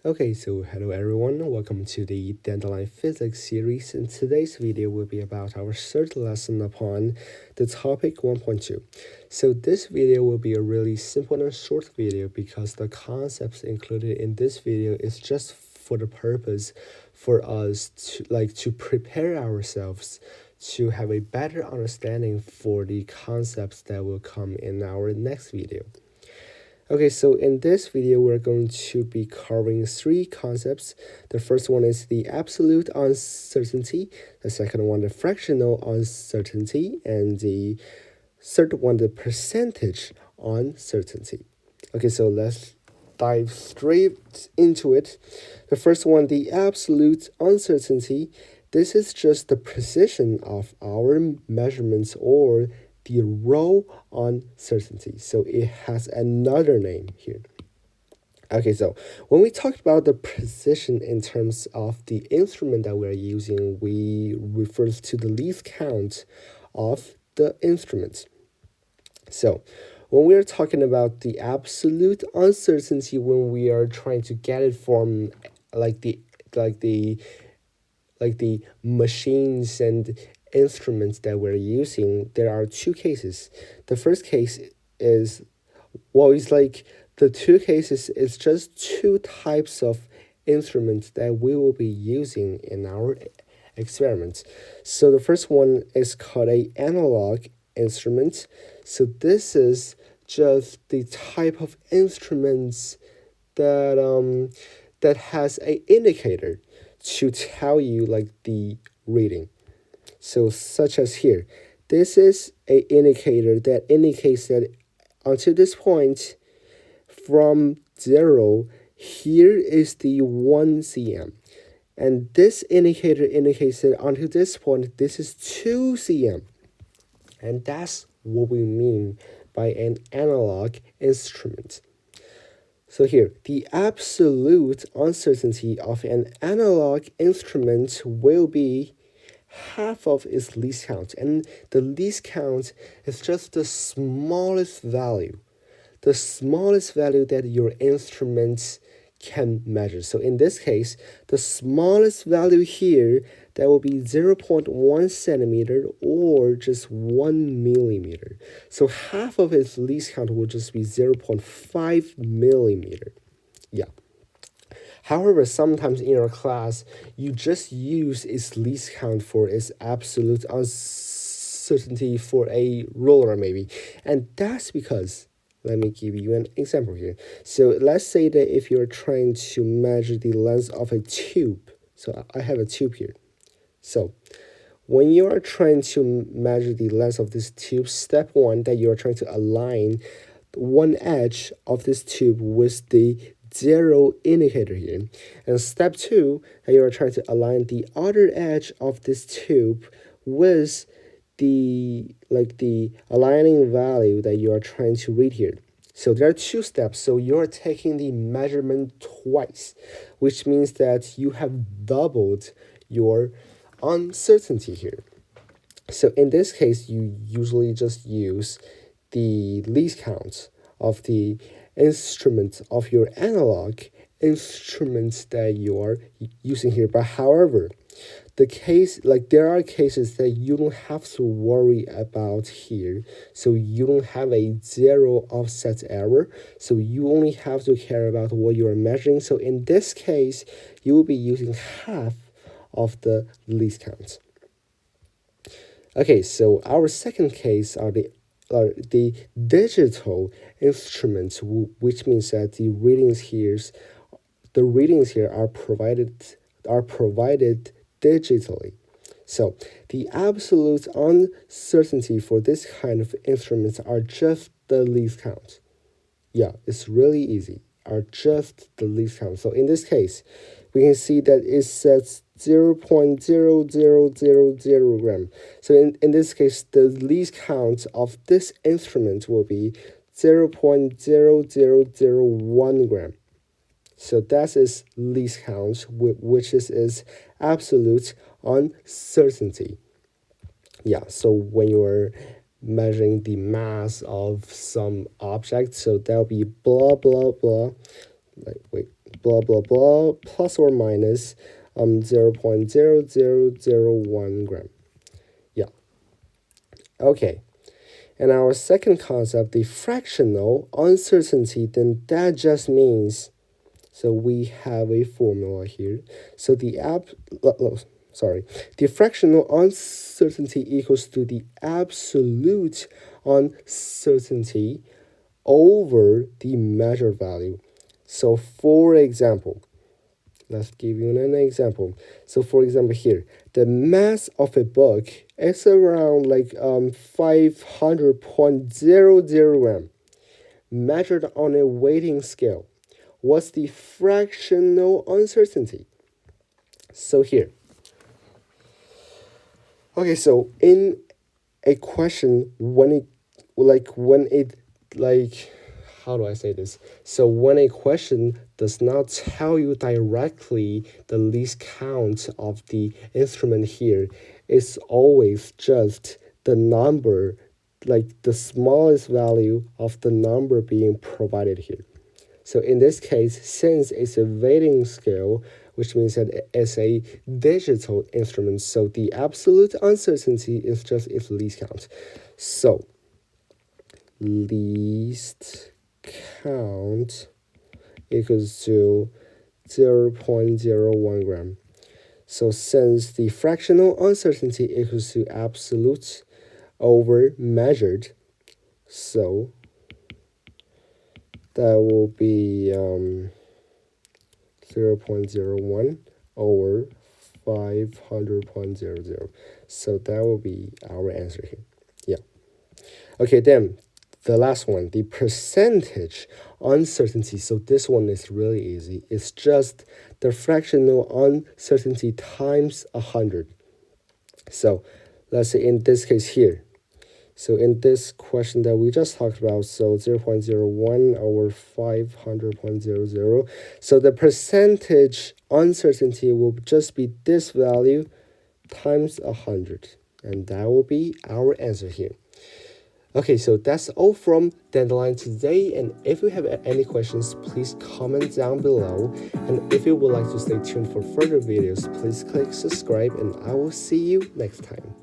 Okay, so hello everyone, welcome to the Dandelion Physics series. In today's video will be about our third lesson upon the topic 1.2. So this video will be a really simple and short video because the concepts included in this video is just for the purpose for us to prepare ourselves to have a better understanding for the concepts that will come in our next video. Okay, so in this video, we're going to be covering three concepts. The first one is the absolute uncertainty, the second one, the fractional uncertainty, and the third one, the percentage uncertainty. Okay, so let's dive straight into it. The first one, the absolute uncertainty. This is just the precision of our measurements or the raw uncertainty. So it has another name here. Okay, so when we talked about the precision in terms of the instrument that we're using, we refer to the least count of the instrument. So when we're talking about the absolute uncertainty, when we are trying to get it from like the machines and instruments that we're using, there are two cases. The first case is, it's like the two cases is just two types of instruments that we will be using in our experiments. So the first one is called a analog instrument. So this is just the type of instruments that has a indicator to tell you like the reading. So such as here, this is a indicator that indicates that until this point from 0, here is the 1 cm. And this indicator indicates that until this point, this is 2 cm. And that's what we mean by an analog instrument. So here, the absolute uncertainty of an analog instrument will be half of its least count. And the least count is just the smallest value that your instrument can measure. So in this case, the smallest value here, that will be 0.1 centimeter or just 1 millimeter. So half of its least count will just be 0.5 millimeter. Yeah. However, sometimes in your class, you just use its least count for its absolute uncertainty for a ruler maybe. And that's because, let me give you an example here. So let's say that if you're trying to measure the length of a tube. So I have a tube here. So when you are trying to measure the length of this tube, step one, that you are trying to align one edge of this tube with the 0 indicator here. And step two, that you are trying to align the other edge of this tube with the aligning value that you are trying to read here. So there are two steps. So you're taking the measurement twice, which means that you have doubled your uncertainty here. So in this case, you usually just use the least count of the instrument of your analog instruments that you are using here. But however, there are cases that you don't have to worry about here. So you don't have a 0 offset error. So you only have to care about what you are measuring. So in this case, you will be using half of the least count. Okay, so our second case are the digital instruments, which means that the readings here are provided digitally. So the absolute uncertainty for this kind of instruments are just the least count. Yeah, it's really easy. Are just the least count. So in this case, we can see that it says 0.0000 gram. So in this case, the least count of this instrument will be 0.0001 gram. So that's its least count, which is its absolute uncertainty. Yeah, so when you're measuring the mass of some object, so that'll be blah, blah, blah. blah blah blah plus or minus 0.0001 gram. Yeah. Okay. And our second concept, the fractional uncertainty, then that just means, so we have a formula here. So the the fractional uncertainty equals to the absolute uncertainty over the measured value. So for example, let's give you an example. So for example here, the mass of a book is around like 500.00 gram measured on a weighting scale. What's the fractional uncertainty? So here, okay, so in a question, like how do I say this? So when a question does not tell you directly the least count of the instrument here, it's always just the number, like the smallest value of the number being provided here. So in this case, since it's a weighting scale, which means that it's a digital instrument, so the absolute uncertainty is just its least count. So least count equals to 0.01 gram. So since the fractional uncertainty equals to absolute over measured, so that will be 0.01 over 500.00. So that will be our answer here. Yeah. Okay, then the last one, the percentage uncertainty. So this one is really easy. It's just the fractional uncertainty times 100. So let's say in this case here, so in this question that we just talked about, so 0.01 over 500.00. So the percentage uncertainty will just be this value times 100. And that will be our answer here. Okay, so that's all from Dandelion today. And if you have any questions, please comment down below. And if you would like to stay tuned for further videos, please click subscribe and I will see you next time.